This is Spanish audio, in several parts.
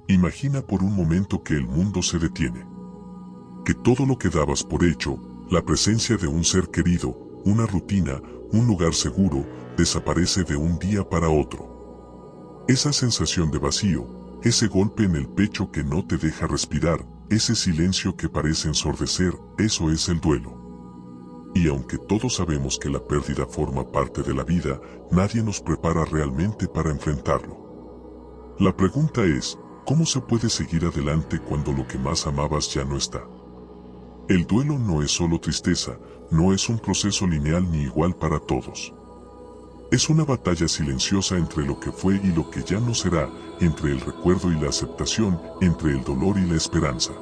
Imagina por un momento que el mundo se detiene. Que todo lo que dabas por hecho, la presencia de un ser querido, una rutina, un lugar seguro, desaparece de un día para otro. Esa sensación de vacío, ese golpe en el pecho que no te deja respirar, ese silencio que parece ensordecer, eso es el duelo. Y aunque todos sabemos que la pérdida forma parte de la vida, nadie nos prepara realmente para enfrentarlo. La pregunta es, ¿cómo se puede seguir adelante cuando lo que más amabas ya no está? El duelo no es solo tristeza, no es un proceso lineal ni igual para todos. Es una batalla silenciosa entre lo que fue y lo que ya no será, entre el recuerdo y la aceptación, entre el dolor y la esperanza.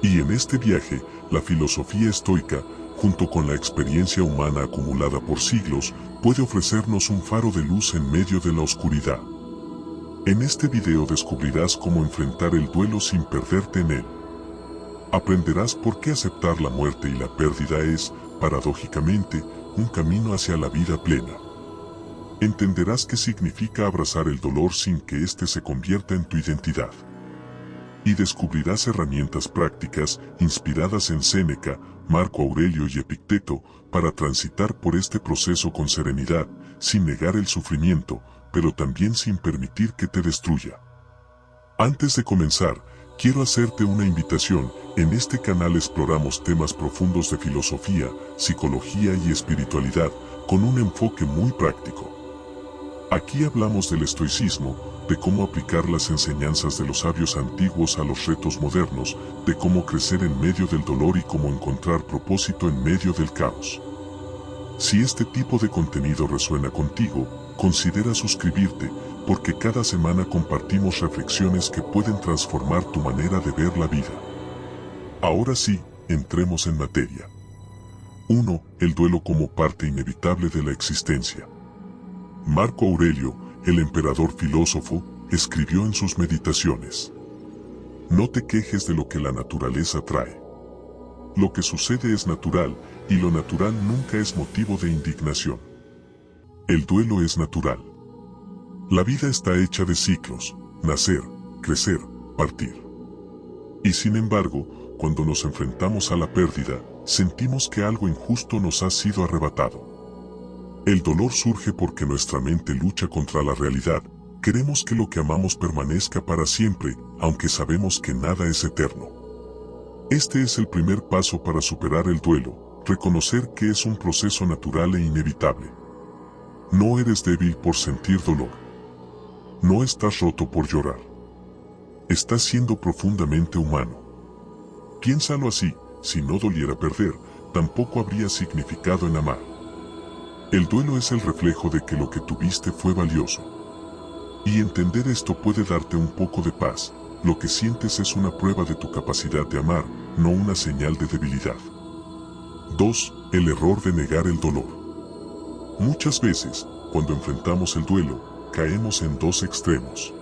Y en este viaje, la filosofía estoica, junto con la experiencia humana acumulada por siglos, puede ofrecernos un faro de luz en medio de la oscuridad. En este video descubrirás cómo enfrentar el duelo sin perderte en él. Aprenderás por qué aceptar la muerte y la pérdida es, paradójicamente, un camino hacia la vida plena. Entenderás qué significa abrazar el dolor sin que éste se convierta en tu identidad. Y descubrirás herramientas prácticas, inspiradas en Séneca, Marco Aurelio y Epicteto, para transitar por este proceso con serenidad, sin negar el sufrimiento, pero también sin permitir que te destruya. Antes de comenzar, quiero hacerte una invitación. En este canal exploramos temas profundos de filosofía, psicología y espiritualidad, con un enfoque muy práctico. Aquí hablamos del estoicismo, de cómo aplicar las enseñanzas de los sabios antiguos a los retos modernos, de cómo crecer en medio del dolor y cómo encontrar propósito en medio del caos. Si este tipo de contenido resuena contigo, considera suscribirte, porque cada semana compartimos reflexiones que pueden transformar tu manera de ver la vida. Ahora sí, entremos en materia. 1. El duelo como parte inevitable de la existencia. Marco Aurelio, el emperador filósofo, escribió en sus meditaciones: no te quejes de lo que la naturaleza trae. Lo que sucede es natural, y lo natural nunca es motivo de indignación. El duelo es natural. La vida está hecha de ciclos: nacer, crecer, partir. Y sin embargo, cuando nos enfrentamos a la pérdida, sentimos que algo injusto nos ha sido arrebatado. El dolor surge porque nuestra mente lucha contra la realidad. Queremos que lo que amamos permanezca para siempre, aunque sabemos que nada es eterno. Este es el primer paso para superar el duelo, reconocer que es un proceso natural e inevitable. No eres débil por sentir dolor. No estás roto por llorar. Estás siendo profundamente humano. Piénsalo así: si no doliera perder, tampoco habría significado en amar. El duelo es el reflejo de que lo que tuviste fue valioso. Y entender esto puede darte un poco de paz. Lo que sientes es una prueba de tu capacidad de amar, no una señal de debilidad. 2. El error de negar el dolor. Muchas veces, cuando enfrentamos el duelo, caemos en dos extremos.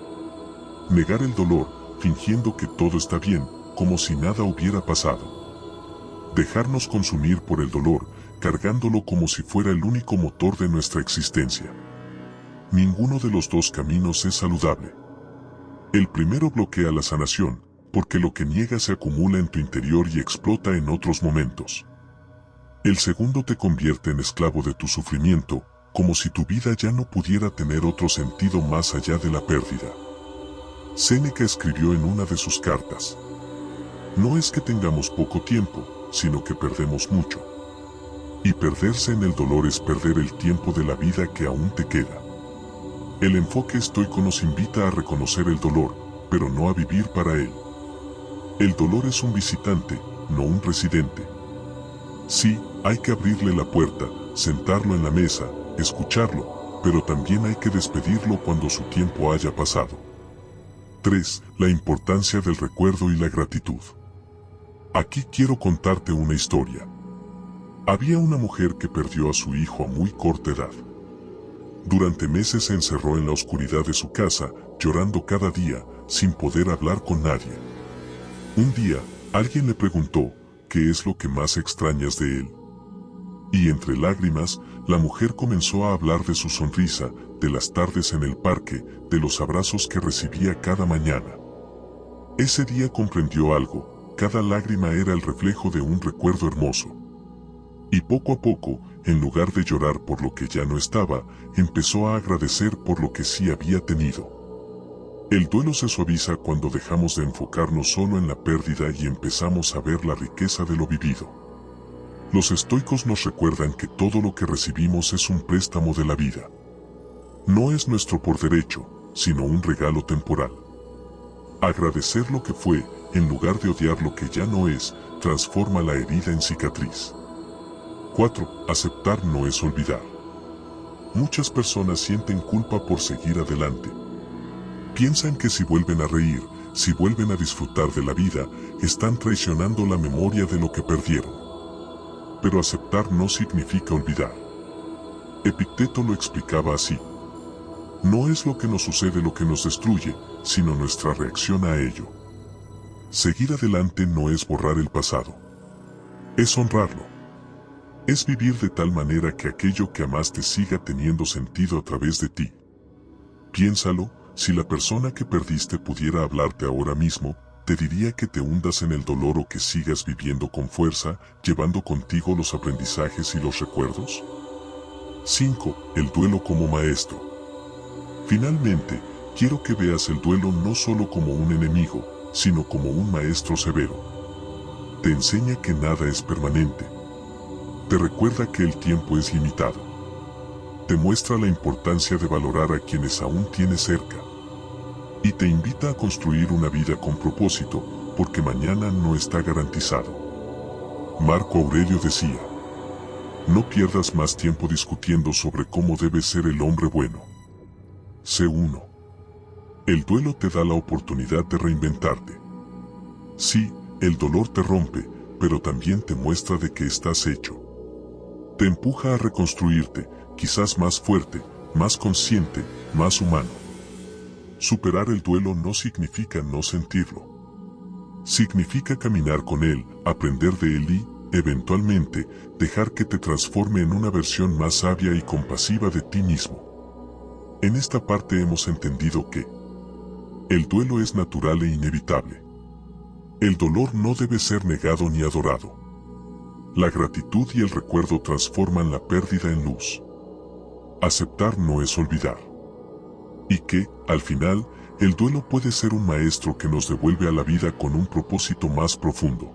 Negar el dolor, fingiendo que todo está bien, como si nada hubiera pasado. Dejarnos consumir por el dolor, cargándolo como si fuera el único motor de nuestra existencia. Ninguno de los dos caminos es saludable. El primero bloquea la sanación, porque lo que niegas se acumula en tu interior y explota en otros momentos. El segundo te convierte en esclavo de tu sufrimiento, como si tu vida ya no pudiera tener otro sentido más allá de la pérdida. Séneca escribió en una de sus cartas: no es que tengamos poco tiempo, sino que perdemos mucho. Y perderse en el dolor es perder el tiempo de la vida que aún te queda. El enfoque estoico nos invita a reconocer el dolor, pero no a vivir para él. El dolor es un visitante, no un residente. Sí, hay que abrirle la puerta, sentarlo en la mesa, escucharlo, pero también hay que despedirlo cuando su tiempo haya pasado. 3. La importancia del recuerdo y la gratitud. Aquí quiero contarte una historia. Había una mujer que perdió a su hijo a muy corta edad. Durante meses se encerró en la oscuridad de su casa, llorando cada día, sin poder hablar con nadie. Un día, alguien le preguntó: ¿qué es lo que más extrañas de él? Y entre lágrimas, la mujer comenzó a hablar de su sonrisa, de las tardes en el parque, de los abrazos que recibía cada mañana. Ese día comprendió algo: cada lágrima era el reflejo de un recuerdo hermoso. Y poco a poco, en lugar de llorar por lo que ya no estaba, empezó a agradecer por lo que sí había tenido. El duelo se suaviza cuando dejamos de enfocarnos solo en la pérdida y empezamos a ver la riqueza de lo vivido. Los estoicos nos recuerdan que todo lo que recibimos es un préstamo de la vida. No es nuestro por derecho, sino un regalo temporal. Agradecer lo que fue, en lugar de odiar lo que ya no es, transforma la herida en cicatriz. 4. Aceptar no es olvidar. Muchas personas sienten culpa por seguir adelante. Piensan que si vuelven a reír, si vuelven a disfrutar de la vida, están traicionando la memoria de lo que perdieron. Pero aceptar no significa olvidar. Epicteto lo explicaba así: no es lo que nos sucede lo que nos destruye, sino nuestra reacción a ello. Seguir adelante no es borrar el pasado. Es honrarlo. Es vivir de tal manera que aquello que amaste siga teniendo sentido a través de ti. Piénsalo: si la persona que perdiste pudiera hablarte ahora mismo, te diría que te hundas en el dolor o que sigas viviendo con fuerza, llevando contigo los aprendizajes y los recuerdos. 5. El duelo como maestro. Finalmente, quiero que veas el duelo no solo como un enemigo, sino como un maestro severo. Te enseña que nada es permanente. Te recuerda que el tiempo es limitado. Te muestra la importancia de valorar a quienes aún tienes cerca. Y te invita a construir una vida con propósito, porque mañana no está garantizado. Marco Aurelio decía: no pierdas más tiempo discutiendo sobre cómo debe ser el hombre bueno. Sé uno. El duelo te da la oportunidad de reinventarte. Sí, el dolor te rompe, pero también te muestra de qué estás hecho. Te empuja a reconstruirte, quizás más fuerte, más consciente, más humano. Superar el duelo no significa no sentirlo. Significa caminar con él, aprender de él y, eventualmente, dejar que te transforme en una versión más sabia y compasiva de ti mismo. En esta parte hemos entendido que el duelo es natural e inevitable. El dolor no debe ser negado ni adorado. La gratitud y el recuerdo transforman la pérdida en luz. Aceptar no es olvidar. Y que, al final, el duelo puede ser un maestro que nos devuelve a la vida con un propósito más profundo.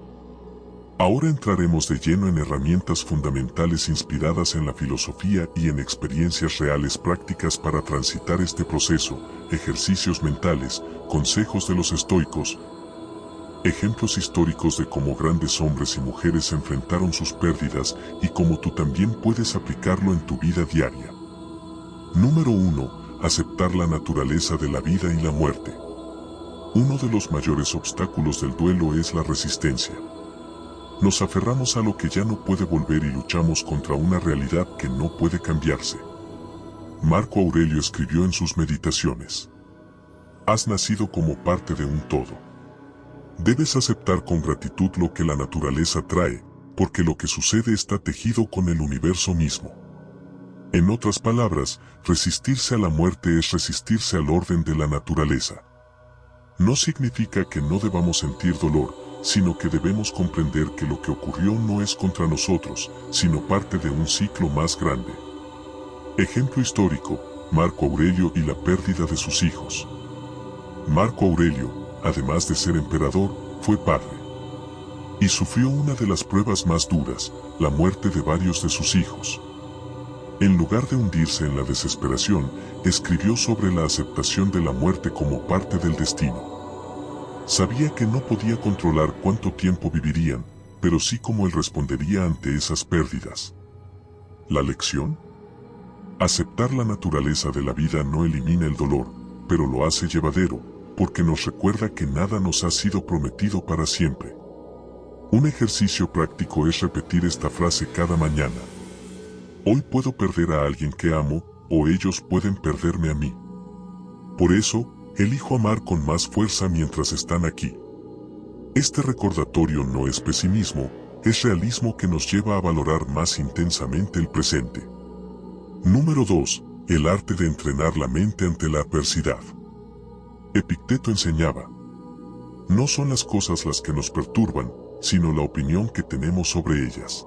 Ahora entraremos de lleno en herramientas fundamentales inspiradas en la filosofía y en experiencias reales prácticas para transitar este proceso, ejercicios mentales, consejos de los estoicos, ejemplos históricos de cómo grandes hombres y mujeres enfrentaron sus pérdidas y cómo tú también puedes aplicarlo en tu vida diaria. Número 1. Aceptar la naturaleza de la vida y la muerte. Uno de los mayores obstáculos del duelo es la resistencia. Nos aferramos a lo que ya no puede volver y luchamos contra una realidad que no puede cambiarse. Marco Aurelio escribió en sus meditaciones: has nacido como parte de un todo. Debes aceptar con gratitud lo que la naturaleza trae, porque lo que sucede está tejido con el universo mismo. En otras palabras, resistirse a la muerte es resistirse al orden de la naturaleza. No significa que no debamos sentir dolor, sino que debemos comprender que lo que ocurrió no es contra nosotros, sino parte de un ciclo más grande. Ejemplo histórico: Marco Aurelio y la pérdida de sus hijos. Marco Aurelio, además de ser emperador, fue padre. Y sufrió una de las pruebas más duras, la muerte de varios de sus hijos. En lugar de hundirse en la desesperación, escribió sobre la aceptación de la muerte como parte del destino. Sabía que no podía controlar cuánto tiempo vivirían, pero sí cómo él respondería ante esas pérdidas. ¿La lección? Aceptar la naturaleza de la vida no elimina el dolor, pero lo hace llevadero, porque nos recuerda que nada nos ha sido prometido para siempre. Un ejercicio práctico es repetir esta frase cada mañana: hoy puedo perder a alguien que amo, o ellos pueden perderme a mí. Por eso, elijo amar con más fuerza mientras están aquí. Este recordatorio no es pesimismo, es realismo que nos lleva a valorar más intensamente el presente. Número 2. El arte de entrenar la mente ante la adversidad. Epicteto enseñaba: No son las cosas las que nos perturban, sino la opinión que tenemos sobre ellas.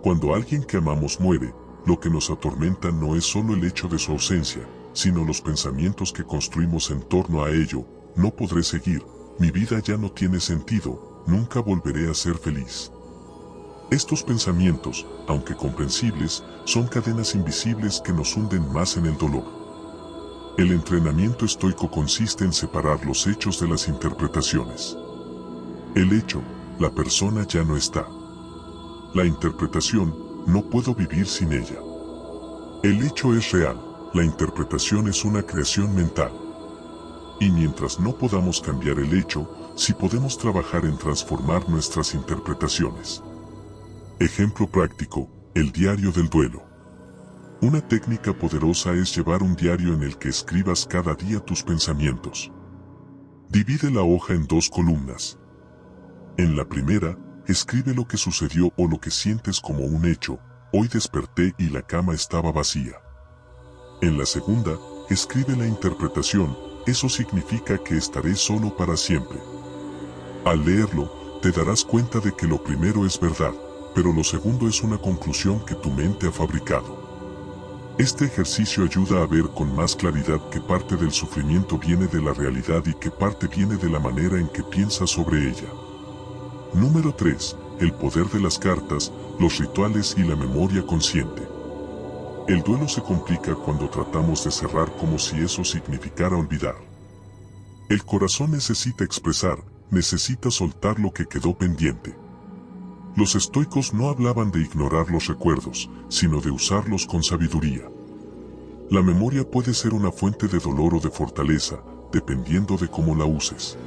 Cuando alguien que amamos muere, lo que nos atormenta no es solo el hecho de su ausencia, sino los pensamientos que construimos en torno a ello. No podré seguir, mi vida ya no tiene sentido, nunca volveré a ser feliz. Estos pensamientos, aunque comprensibles, son cadenas invisibles que nos hunden más en el dolor. El entrenamiento estoico consiste en separar los hechos de las interpretaciones. El hecho, la persona ya no está. La interpretación, no puedo vivir sin ella. El hecho es real, la interpretación es una creación mental. Y mientras no podamos cambiar el hecho, sí podemos trabajar en transformar nuestras interpretaciones. Ejemplo práctico, el diario del duelo. Una técnica poderosa es llevar un diario en el que escribas cada día tus pensamientos. Divide la hoja en 2 columnas. En la primera, escribe lo que sucedió o lo que sientes como un hecho. Hoy desperté y la cama estaba vacía. En la segunda, escribe la interpretación. Eso significa que estaré solo para siempre. Al leerlo, te darás cuenta de que lo primero es verdad, pero lo segundo es una conclusión que tu mente ha fabricado. Este ejercicio ayuda a ver con más claridad qué parte del sufrimiento viene de la realidad y qué parte viene de la manera en que piensas sobre ella. Número 3. El poder de las cartas, los rituales y la memoria consciente. El duelo se complica cuando tratamos de cerrar como si eso significara olvidar. El corazón necesita expresar, necesita soltar lo que quedó pendiente. Los estoicos no hablaban de ignorar los recuerdos, sino de usarlos con sabiduría. La memoria puede ser una fuente de dolor o de fortaleza, dependiendo de cómo la uses.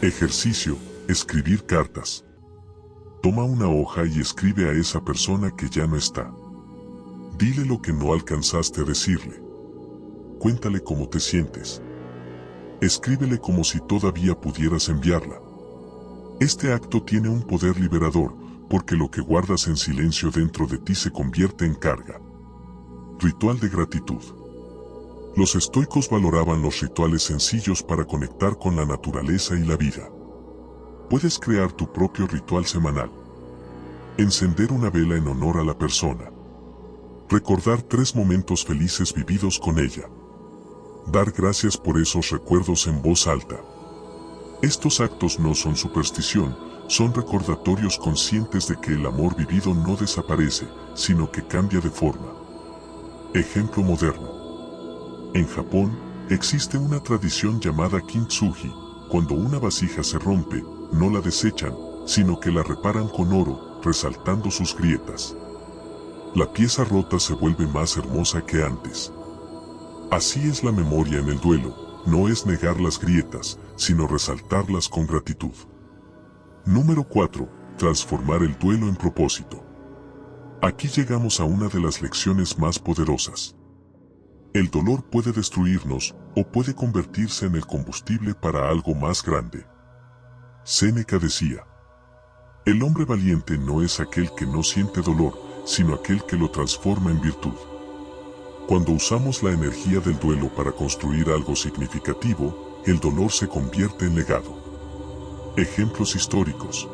Ejercicio, escribir cartas. Toma una hoja y escribe a esa persona que ya no está. Dile lo que no alcanzaste a decirle. Cuéntale cómo te sientes. Escríbele como si todavía pudieras enviarla. Este acto tiene un poder liberador, porque lo que guardas en silencio dentro de ti se convierte en carga. Ritual de gratitud. Los estoicos valoraban los rituales sencillos para conectar con la naturaleza y la vida. Puedes crear tu propio ritual semanal. Encender una vela en honor a la persona. Recordar 3 momentos felices vividos con ella. Dar gracias por esos recuerdos en voz alta. Estos actos no son superstición, son recordatorios conscientes de que el amor vivido no desaparece, sino que cambia de forma. Ejemplo moderno. En Japón, existe una tradición llamada kintsugi. Cuando una vasija se rompe, no la desechan, sino que la reparan con oro, resaltando sus grietas. La pieza rota se vuelve más hermosa que antes. Así es la memoria en el duelo. No es negar las grietas, sino resaltarlas con gratitud. Número 4. Transformar el duelo en propósito. Aquí llegamos a una de las lecciones más poderosas. El dolor puede destruirnos, o puede convertirse en el combustible para algo más grande. Séneca decía: el hombre valiente no es aquel que no siente dolor, sino aquel que lo transforma en virtud. Cuando usamos la energía del duelo para construir algo significativo, el dolor se convierte en legado. Ejemplos históricos.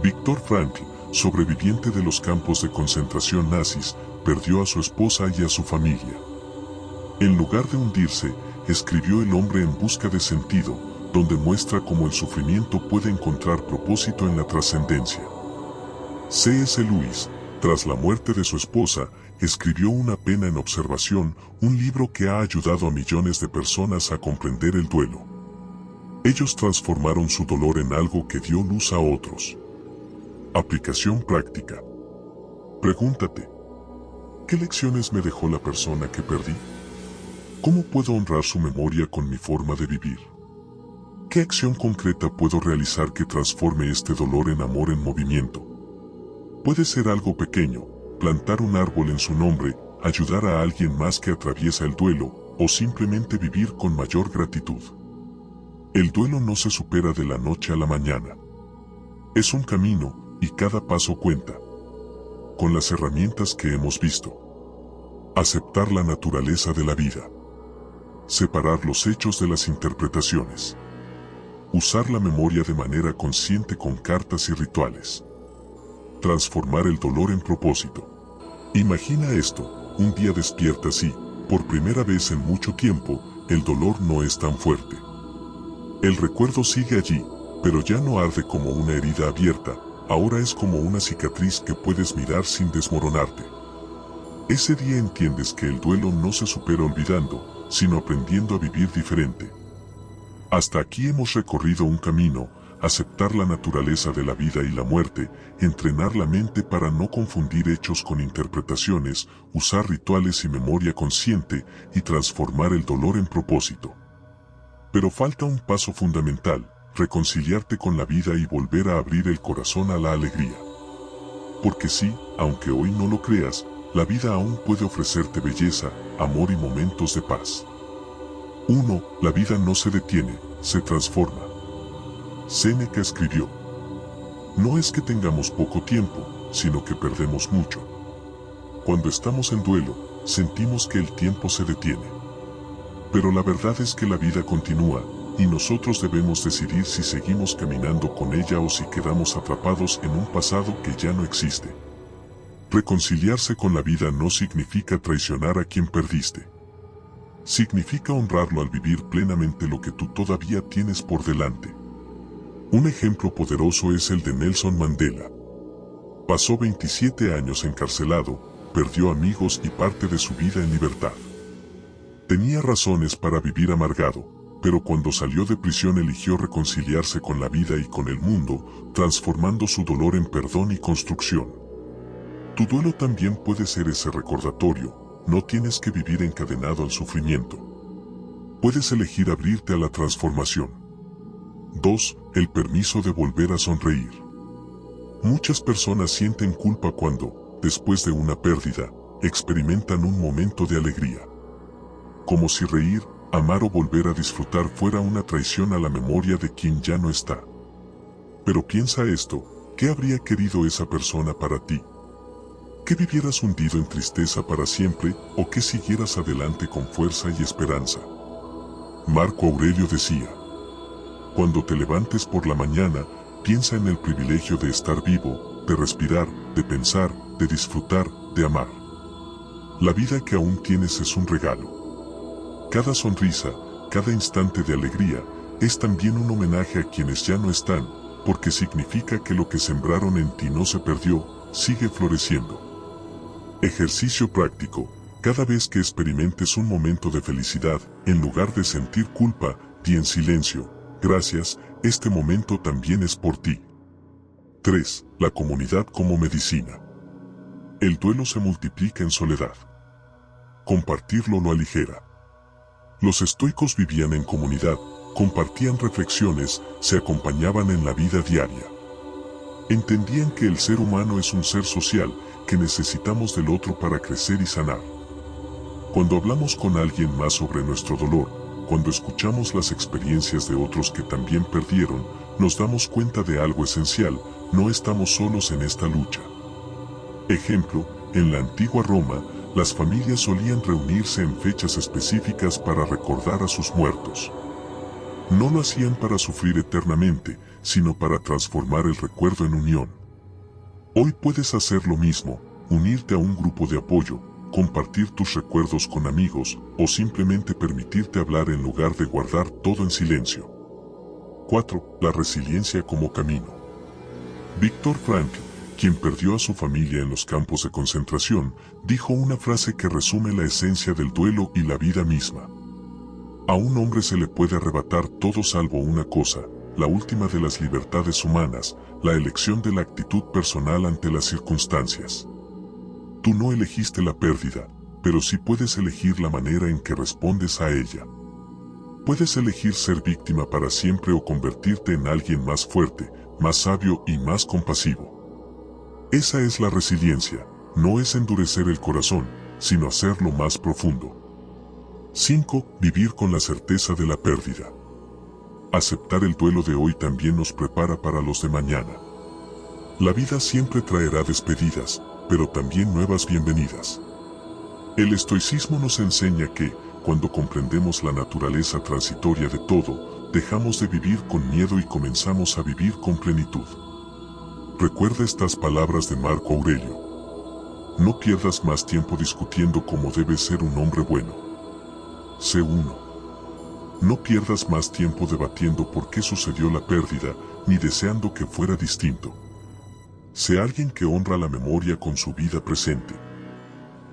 Viktor Frankl, sobreviviente de los campos de concentración nazis, perdió a su esposa y a su familia. En lugar de hundirse, escribió El hombre en busca de sentido, donde muestra cómo el sufrimiento puede encontrar propósito en la trascendencia. C.S. Lewis, tras la muerte de su esposa, escribió Una pena en observación, un libro que ha ayudado a millones de personas a comprender el duelo. Ellos transformaron su dolor en algo que dio luz a otros. Aplicación práctica. Pregúntate: ¿qué lecciones me dejó la persona que perdí? ¿Cómo puedo honrar su memoria con mi forma de vivir? ¿Qué acción concreta puedo realizar que transforme este dolor en amor en movimiento? Puede ser algo pequeño: plantar un árbol en su nombre, ayudar a alguien más que atraviesa el duelo, o simplemente vivir con mayor gratitud. El duelo no se supera de la noche a la mañana. Es un camino, y cada paso cuenta. Con las herramientas que hemos visto. Aceptar la naturaleza de la vida. Separar los hechos de las interpretaciones. Usar la memoria de manera consciente con cartas y rituales. Transformar el dolor en propósito. Imagina esto, un día despiertas y, por primera vez en mucho tiempo, el dolor no es tan fuerte. El recuerdo sigue allí, pero ya no arde como una herida abierta, ahora es como una cicatriz que puedes mirar sin desmoronarte. Ese día entiendes que el duelo no se supera olvidando, sino aprendiendo a vivir diferente. Hasta aquí hemos recorrido un camino: aceptar la naturaleza de la vida y la muerte, entrenar la mente para no confundir hechos con interpretaciones, usar rituales y memoria consciente, y transformar el dolor en propósito. Pero falta un paso fundamental: reconciliarte con la vida y volver a abrir el corazón a la alegría. Porque sí, aunque hoy no lo creas, la vida aún puede ofrecerte belleza, amor y momentos de paz. 1. La vida no se detiene, se transforma. Séneca escribió: no es que tengamos poco tiempo, sino que perdemos mucho. Cuando estamos en duelo, sentimos que el tiempo se detiene. Pero la verdad es que la vida continúa, y nosotros debemos decidir si seguimos caminando con ella o si quedamos atrapados en un pasado que ya no existe. Reconciliarse con la vida no significa traicionar a quien perdiste. Significa honrarlo al vivir plenamente lo que tú todavía tienes por delante. Un ejemplo poderoso es el de Nelson Mandela. Pasó 27 años encarcelado, perdió amigos y parte de su vida en libertad. Tenía razones para vivir amargado, pero cuando salió de prisión eligió reconciliarse con la vida y con el mundo, transformando su dolor en perdón y construcción. Tu duelo también puede ser ese recordatorio: no tienes que vivir encadenado al sufrimiento. Puedes elegir abrirte a la transformación. 2. El permiso de volver a sonreír. Muchas personas sienten culpa cuando, después de una pérdida, experimentan un momento de alegría. Como si reír, amar o volver a disfrutar fuera una traición a la memoria de quien ya no está. Pero piensa esto: ¿qué habría querido esa persona para ti? ¿Que vivieras hundido en tristeza para siempre, o que siguieras adelante con fuerza y esperanza? Marco Aurelio decía: cuando te levantes por la mañana, piensa en el privilegio de estar vivo, de respirar, de pensar, de disfrutar, de amar. La vida que aún tienes es un regalo. Cada sonrisa, cada instante de alegría, es también un homenaje a quienes ya no están, porque significa que lo que sembraron en ti no se perdió, sigue floreciendo. Ejercicio práctico: cada vez que experimentes un momento de felicidad, en lugar de sentir culpa, di en silencio: gracias, este momento también es por ti. 3. La comunidad como medicina. El duelo se multiplica en soledad. Compartirlo lo aligera. Los estoicos vivían en comunidad, compartían reflexiones, se acompañaban en la vida diaria. Entendían que el ser humano es un ser social, que necesitamos del otro para crecer y sanar. Cuando hablamos con alguien más sobre nuestro dolor, cuando escuchamos las experiencias de otros que también perdieron, nos damos cuenta de algo esencial: no estamos solos en esta lucha. Ejemplo: en la antigua Roma, las familias solían reunirse en fechas específicas para recordar a sus muertos. No lo hacían para sufrir eternamente, sino para transformar el recuerdo en unión. Hoy puedes hacer lo mismo: unirte a un grupo de apoyo, compartir tus recuerdos con amigos, o simplemente permitirte hablar en lugar de guardar todo en silencio. 4. La resiliencia como camino. Viktor Frankl, quien perdió a su familia en los campos de concentración, dijo una frase que resume la esencia del duelo y la vida misma. A un hombre se le puede arrebatar todo salvo una cosa, la última de las libertades humanas: la elección de la actitud personal ante las circunstancias. Tú no elegiste la pérdida, pero sí puedes elegir la manera en que respondes a ella. Puedes elegir ser víctima para siempre o convertirte en alguien más fuerte, más sabio y más compasivo. Esa es la resiliencia: no es endurecer el corazón, sino hacerlo más profundo. 5. Vivir con la certeza de la pérdida. Aceptar el duelo de hoy también nos prepara para los de mañana. La vida siempre traerá despedidas, pero también nuevas bienvenidas. El estoicismo nos enseña que, cuando comprendemos la naturaleza transitoria de todo, dejamos de vivir con miedo y comenzamos a vivir con plenitud. Recuerda estas palabras de Marco Aurelio. No pierdas más tiempo discutiendo cómo debe ser un hombre bueno. Sé uno. No pierdas más tiempo debatiendo por qué sucedió la pérdida, ni deseando que fuera distinto. Sé alguien que honra la memoria con su vida presente.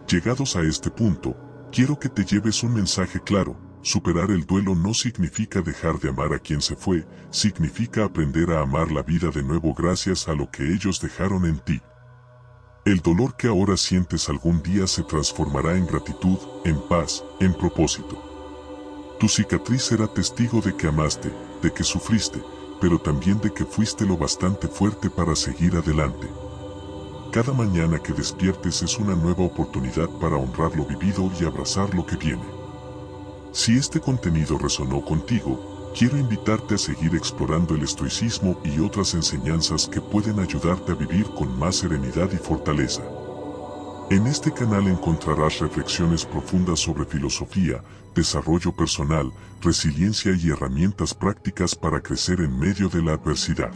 Llegados a este punto, quiero que te lleves un mensaje claro. Superar el duelo no significa dejar de amar a quien se fue, significa aprender a amar la vida de nuevo gracias a lo que ellos dejaron en ti. El dolor que ahora sientes algún día se transformará en gratitud, en paz, en propósito. Tu cicatriz será testigo de que amaste, de que sufriste, pero también de que fuiste lo bastante fuerte para seguir adelante. Cada mañana que despiertes es una nueva oportunidad para honrar lo vivido y abrazar lo que viene. Si este contenido resonó contigo, quiero invitarte a seguir explorando el estoicismo y otras enseñanzas que pueden ayudarte a vivir con más serenidad y fortaleza. En este canal encontrarás reflexiones profundas sobre filosofía, desarrollo personal, resiliencia y herramientas prácticas para crecer en medio de la adversidad.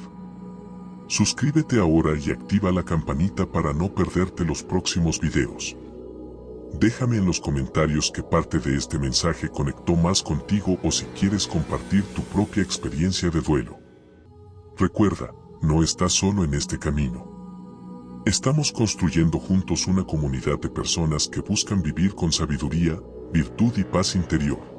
Suscríbete ahora y activa la campanita para no perderte los próximos videos. Déjame en los comentarios qué parte de este mensaje conectó más contigo o si quieres compartir tu propia experiencia de duelo. Recuerda, no estás solo en este camino. Estamos construyendo juntos una comunidad de personas que buscan vivir con sabiduría, virtud y paz interior.